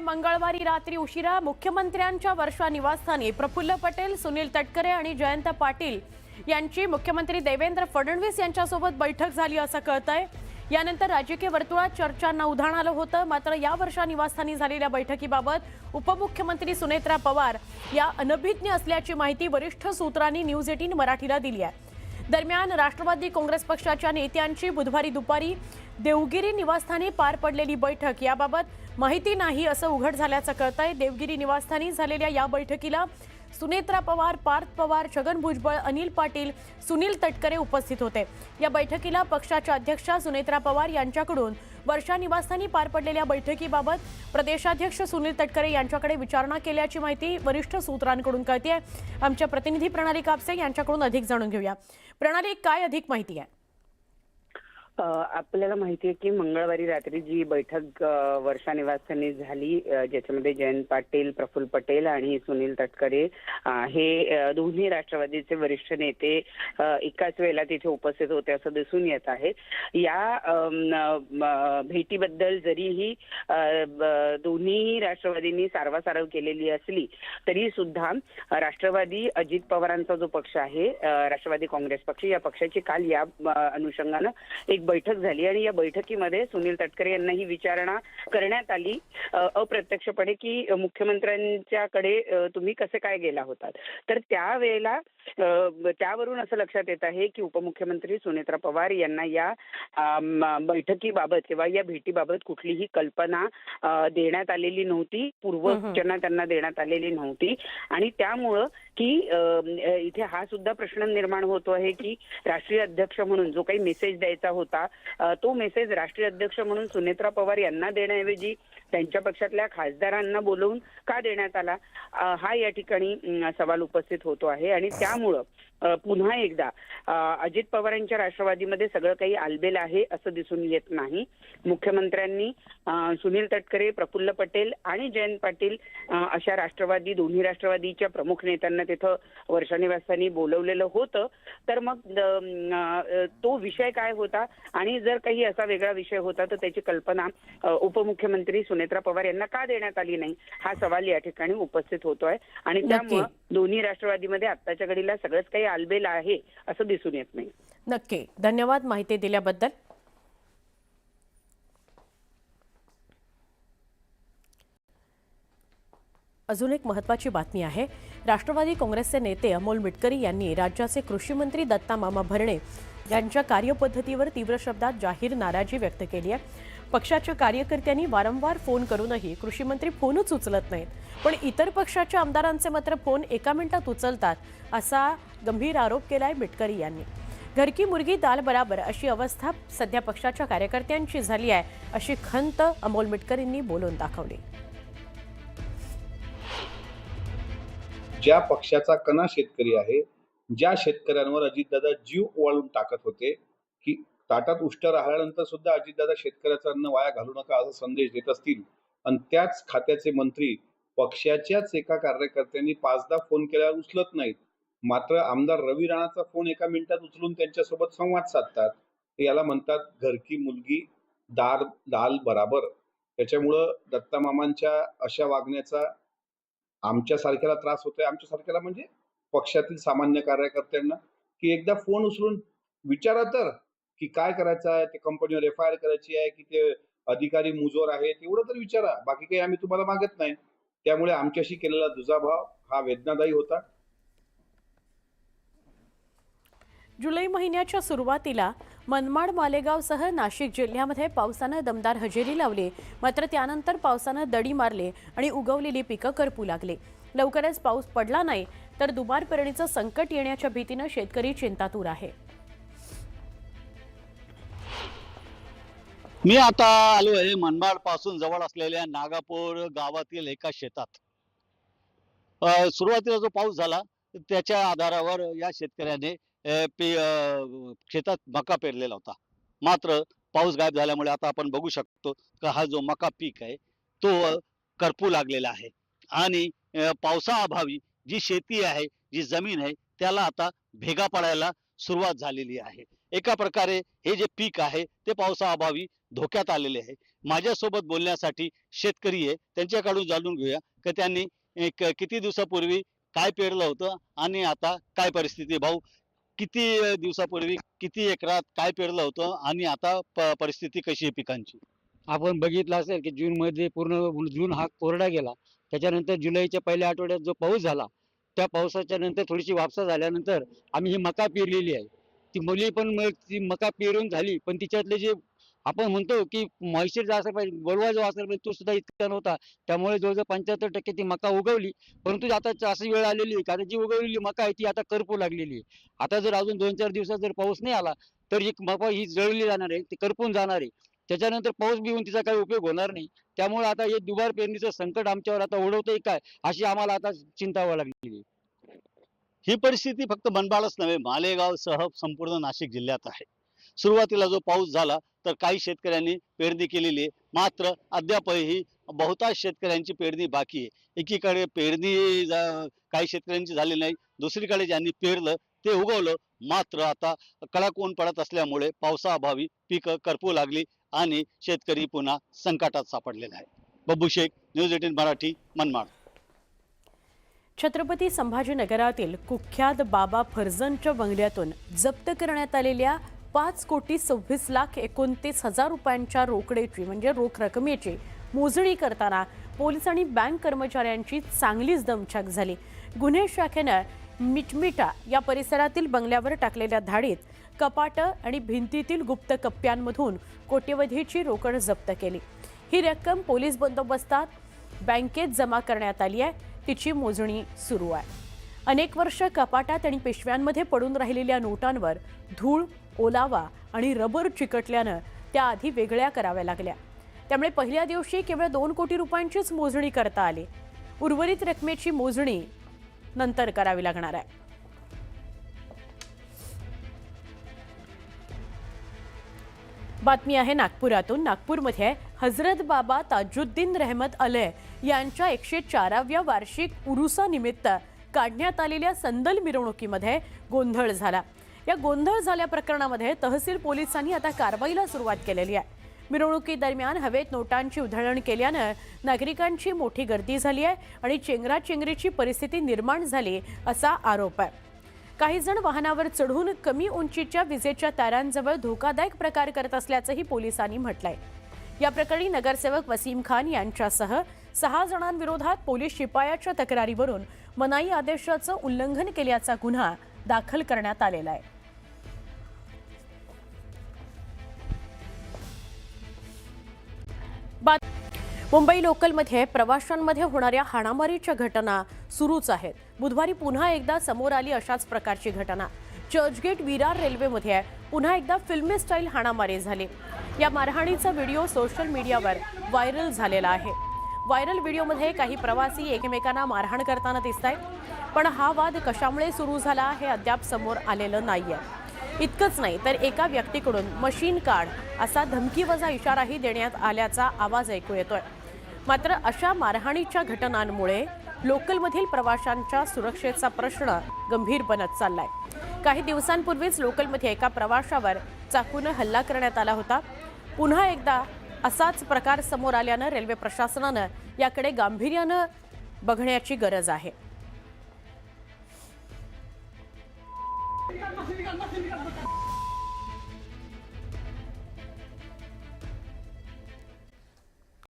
मंगळवारी रात्री उशिरा मुख्यमंत्र्यांच्या वर्षा निवासस्थानी प्रफुल्ल पटेल, सुनील तटकरे आणि जयंत पाटील यांची मुख्यमंत्री देवेंद्र फडणवीस यांच्यासोबत बैठक झाली असं कळतंय। यानंतर राजकीय वर्तुळात चर्चांना उधाण आलं होतं। मात्र या वर्षा निवासस्थानी झालेल्या बैठकीबाबत उपमुख्यमंत्री सुनेत्रा पवार या अनभिज्ञ असल्याची माहिती वरिष्ठ सूत्रांनी न्यूज 18 मराठीला दिली आहे। दरम्यान राष्ट्रवादी काँग्रेस पक्षाच्या नेत्यांची बुधवारी दुपारी देवगिरी निवासस्थानी पार पडलेली बैठक याबाबत माहिती नाही असं उघड झाल्याचं कळतंय। देवगिरी निवासस्थानी झालेल्या या बैठकीला सुनेत्रा पवार, पार्थ पवार, छगन भुजबळ, अनिल पाटील, सुनील तटकरे उपस्थित होते। या बैठकीला पक्षाच्या अध्यक्षा सुनेत्रा पवार यांच्याकडून वर्षा निवासस्थानी पार पडलेल्या बैठकीबाबत प्रदेशाध्यक्ष सुनील तटकरे यांच्याकडे विचारणा केल्याची माहिती वरिष्ठ सूत्रांकडून कळते। आमच्या प्रतिनिधी प्रणाली कापसे यांच्याकडून अधिक जाणून घेऊया। प्रणाली, काय अधिक माहिती आहे? आपल्याला माहिती आहे की मंगळवारी रात्री जी बैठक वर्षा निवासस्थानी झाली, ज्याच्यामध्ये जयंत पाटील, प्रफुल्ल पटेल आणि सुनील तटकरे हे दोन्ही राष्ट्रवादीचे वरिष्ठ नेते एकाच वेळेला तिथे उपस्थित होते असं दिसून येत आहे। या भेटीबद्दल जरीही दोन्ही राष्ट्रवादींनी सारवासारव केलेली असली तरी सुद्धा राष्ट्रवादी अजित पवारांचा जो पक्ष आहे, राष्ट्रवादी काँग्रेस पक्ष, या पक्षाची काल या अनुषंगानं एक बैठक झाली आणि या बैठकीमध्ये सुनील तटकरे यांना ही विचारणा करण्यात आली अप्रत्यक्षपणे की मुख्यमंत्र्यांच्याकडे तुम्ही कसे काय गेला होतात। तर त्यावेळेला त्यावरून असं लक्षात येत आहे की उपमुख्यमंत्री सुनेत्रा पवार यांना या बैठकीबाबत किंवा या भेटीबाबत कुठलीही कल्पना देण्यात आलेली नव्हती, पूर्वसूचना त्यांना देण्यात आलेली नव्हती आणि त्यामुळं की इथे हा सुद्धा प्रश्न निर्माण होतो आहे की राष्ट्रीय अध्यक्ष म्हणून जो काही मेसेज द्यायचा होता तो मेसेज राष्ट्रीय अध्यक्ष म्हणून सुनेत्रा पवार यांना देण्याऐवजी त्यांच्या पक्षातल्या खासदारांना बोलवून का देण्यात आला, हा या ठिकाणी सवाल उपस्थित होतो आहे। आणि त्यामुळं पुन्हा एकदा अजित पवारांच्या राष्ट्रवादीमध्ये सगळं काही आलबेल आहे असं दिसून येत नाही। मुख्यमंत्र्यांनी सुनील तटकरे, प्रफुल्ल पटेल आणि जयंत पाटील अशा दोन्ही राष्ट्रवादीच्या प्रमुख नेत्यांना तिथं वर्षा निवासस्थानी बोलवलेलं होतं। तर मग तो विषय काय होता आणि जर काही असा वेगळा विषय होता तर त्याची कल्पना उपमुख्यमंत्री सुनेत्रा पवार यांना का देण्यात आली नाही, हा सवाल या ठिकाणी उपस्थित होतोय। आणि त्यामुळे दोन्ही राष्ट्रवादीमध्ये आत्ताच्या घडीला सगळंच काही आलबेल आहे असं दिसून येत नाही। नक्की, धन्यवाद माहिती दिल्याबद्दल। अजून एक महत्त्वाची बातमी आहे। राष्ट्रवादी काँग्रेसचे नेते अमोल मिटकरी यांनी राज्याचे कृषी मंत्री दत्ता मामा भरणे यांच्या कार्यपद्धतीवर तीव्र शब्दात जाहीर नाराजी व्यक्त केली आहे। पक्षाच्या कार्यकर्त्यांनी वारंवार फोन करूनही कृषी मंत्री फोनच उचलत नाहीत, पण इतर पक्षाच्या आमदारांचे मात्र फोन एका मिनिटात उचलतात, असा गंभीर आरोप केलाय मिटकरी यांनी। घर की मुर्गी दाल बराबर अशी अवस्था सध्या पक्षाच्या कार्यकर्त्यांची झाली आहे, अशी खंत अमोल मिटकरींनी बोलून दाखवली। ज्या पक्षाचा कणा शेतकरी आहे, ज्या शेतकऱ्यांवर अजितदादा जीव ओवाळून टाकत होते की ताटात उष्ट राहिल्यानंतर सुद्धा अजितदादा शेतकऱ्याचं अन्न वाया घालू नका असा संदेश देत असतील आणि त्याच खात्याचे मंत्री पक्षाच्याच एका कार्यकर्त्यांनी 5दा फोन केल्यावर उचलत नाहीत, मात्र आमदार रवी राणाचा फोन एका मिनिटात उचलून त्यांच्यासोबत संवाद साधतात, याला म्हणतात घर की मुलगी दाल बराबर। त्याच्यामुळं दत्ता मामांच्या अशा वागण्याचा आमच्यासारख्याला त्रास होतोय, आमच्यासारख्याला म्हणजे पक्षातील सामान्य कार्यकर्त्यांना, की एकदा फोन उचलून विचारा तर की काय करायचं आहे, ते कंपनीवर FIR करायची आहे की ते अधिकारी मुजोर आहेत, एवढं तर विचारा, बाकी काही आम्ही तुम्हाला मागत नाही। त्यामुळे आमच्याशी केलेला दुजाभाव हा वेदनादायी होता। जुलै महिन्याच्या सुरुवातीला मनमाड, मालेगावसह नाशिक जिल्ह्यामध्ये पावसानं दमदार हजेरी लावली, मात्र त्यानंतर पावसानं दडी मारली आणि उगवलेली पिकं करपू लागली। लवकरच पाऊस पडला नाही तर दुबार पेरणीचं संकट येण्याच्या भीतीनं शेतकरी चिंतातूर आहे। मी आता आलो आहे मनमाड पासून जवळ असलेल्या नागापूर गावातील एका शेतात। सुरुवातीला जो पाऊस झाला त्याच्या आधारावर या शेतकऱ्याने शेतात मका पेरलेला होता, मात्र पाऊस गायब झाल्यामुळे आता आपण बघू शकतो की हा जो मका पीक आहे तो करपू लागलेला आहे आणि पावसाअभावी जी शेती आहे, जी जमीन आहे, त्याला आता भेगा पडायला सुरुवात झालेली आहे। एका प्रकारे हे जे पीक आहे ते पावसाअभावी धोक्यात आलेले आहे. माझ्यासोबत बोलण्यासाठी शेतकरी आहे, त्यांच्याकडून जाणून घेऊया की त्यांनी किती दिवसापूर्वी काय पेरलं होतं आणि आता काय परिस्थिती आहे. भाऊ, किती दिवसापूर्वी किती एकरात काय पेरलं होतं आणि आता परिस्थिती कशी आहे पिकांची? आपण बघितलं असेल की जूनमध्ये पूर्ण जून हा कोरडा गेला. त्याच्यानंतर जुलैच्या पहिल्या आठवड्यात जो पाऊस झाला, त्या पावसाच्या नंतर थोडीशी वापसा झाल्यानंतर आम्ही ही मका पेरलेली आहे. ती मुली पण ती मका पेरून झाली, पण तिच्यातले जे आपण म्हणतो की मॉइश्चर जो असायला पाहिजे, बोलवा जो असायला पाहिजे, तो सुद्धा इतका नव्हता. त्यामुळे जवळजवळ 75% ती मका उगवली. परंतु आता अशी वेळ आलेली आहे की आता जी उगवलेली मका आहे ती आता करपू लागलेली आहे. आता जर अजून 2-4 दिवसात जर पाऊस नाही आला, तर ही मका ही जळली जाणार आहे, ती करपून जाणार आहे. त्याच्यानंतर पाऊस बी होऊन तिचा काही उपयोग होणार नाही. त्यामुळे आता हे दुबार पेरणीचं संकट आमच्यावर आता ओढवतंय काय, अशी आम्हाला आता चिंता व्हायला लागलेली आहे. ही परिस्थिती फक्त मनमाडच नव्हे, मालेगावसह संपूर्ण नाशिक जिल्ह्यात आहे. सुरुवातीला जो पाऊस झाला तर काही शेतकऱ्यांनी पेरणी केलेली आहे, मात्र अद्यापही बहुतांश शेतकऱ्यांची पेरणी बाकी आहे. एकीकडे पेरणी काही शेतकऱ्यांची झाली नाही, दुसरीकडे ज्यांनी पेरलं ते उगवलं, मात्र आता कडक ऊन पडत असल्यामुळे पावसाअभावी पिकं करपू लागली आणि शेतकरी पुन्हा संकटात सापडलेला आहे. बब्बू शेख, न्यूज 18 मराठी, मनमाड. छत्रपती संभाजीनगरातील कुख्यात बाबा फर्जंदच्या बंगल्यातून जप्त करण्यात आलेल्या 5,26,29,000 रुपयांच्या रोकडेची म्हणजे रोख रकमेची मोजणी करताना पोलीस आणि बँक कर्मचाऱ्यांची चांगलीच दमछाक झाली. गुन्हे शाखेनं मिटमिटा या परिसरातील बंगल्यावर टाकलेल्या धाडीत कपाटं आणि भिंतीतील गुप्त कप्प्यांमधून कोट्यवधीची रोकड जप्त केली. ही रक्कम पोलीस बंदोबस्तात बँकेत जमा करण्यात आली आहे. तिची मोजणी सुरू आहे. अनेक वर्ष कपाटात आणि पिशव्यांमध्ये पडून राहिलेल्या नोटांवर धूळ, ओलावा आणि रबर चिकटल्यानं त्या आधी वेगळ्या कराव्या लागल्या. त्यामुळे पहिल्या दिवशी केवळ 2 कोटी रुपयांचीच मोजणी करता आली. उर्वरित रकमेची मोजणी नंतर करावी लागणार आहे. बातमी आहे नागपुरातून. नागपूरमध्ये हजरत बाबा ताजुद्दीन रहमत अलैह यांच्या 104व्या वार्षिक उरुसानिमित्त काढण्यात आलेल्या संदल मिरवणुकीमध्ये गोंधळ झाला. या गोंधळ झाल्या प्रकरणामध्ये तहसील पोलिसांनी आता कारवाईला सुरुवात केलेली आहे. मिरवणुकीदरम्यान हवेत नोटांची उधळण केल्यानं नागरिकांची मोठी गर्दी झाली आहे आणि चेंगराचेंगरीची परिस्थिती निर्माण झाली असा आरोप आहे. काही जण वाहनावर चढून कमी उंचीच्या विजेच्या तारांजवळ धोकादायक प्रकार करत असल्याचंही पोलिसांनी म्हटलंय. या प्रकरणी नगरसेवक वसीम खान यांच्यासह 6 जणांविरोधात पोलीस शिपायाच्या तक्रारीवरून मनाई आदेशाचं उल्लंघन केल्याचा गुन्हा दाखल करण्यात आलेला आहे. मुंबई लोकलमध्ये प्रवाशांमध्ये होणाऱ्या हाणामारीच्या घटना सुरूच आहेत. बुधवारी पुन्हा एकदा समोर आली अशाच प्रकारची घटना. चर्चगेट विरार रेल्वेमध्ये पुन्हा एकदा फिल्मी स्टाईल हाणामारी झाली. या मारहाणीचा व्हिडिओ सोशल मीडियावर व्हायरल झालेला आहे. व्हायरल व्हिडिओमध्ये काही प्रवासी एकमेकांना मारहाण करताना दिसतायत. पण हा वाद कशामुळे सुरू झाला हे अद्याप समोर आलेलं नाहीये. इतकंच नाही तर एका व्यक्तीकडून मशीन काढ असा धमकीवजा इशाराही देण्यात आल्याचा आवाज ऐकू येतोय. मात्र अशा मारहाणीच्या घटनांमुळे लोकलमधील प्रवाशांच्या सुरक्षेचा प्रश्न गंभीर बनत चाललाय. काही दिवसांपूर्वीच लोकलमध्ये एका प्रवाशावर चाकूने हल्ला करण्यात आला होता. पुन्हा एकदा असाच प्रकार समोर आल्यानं रेल्वे प्रशासनानं याकडे गांभीर्यानं बघण्याची गरज आहे.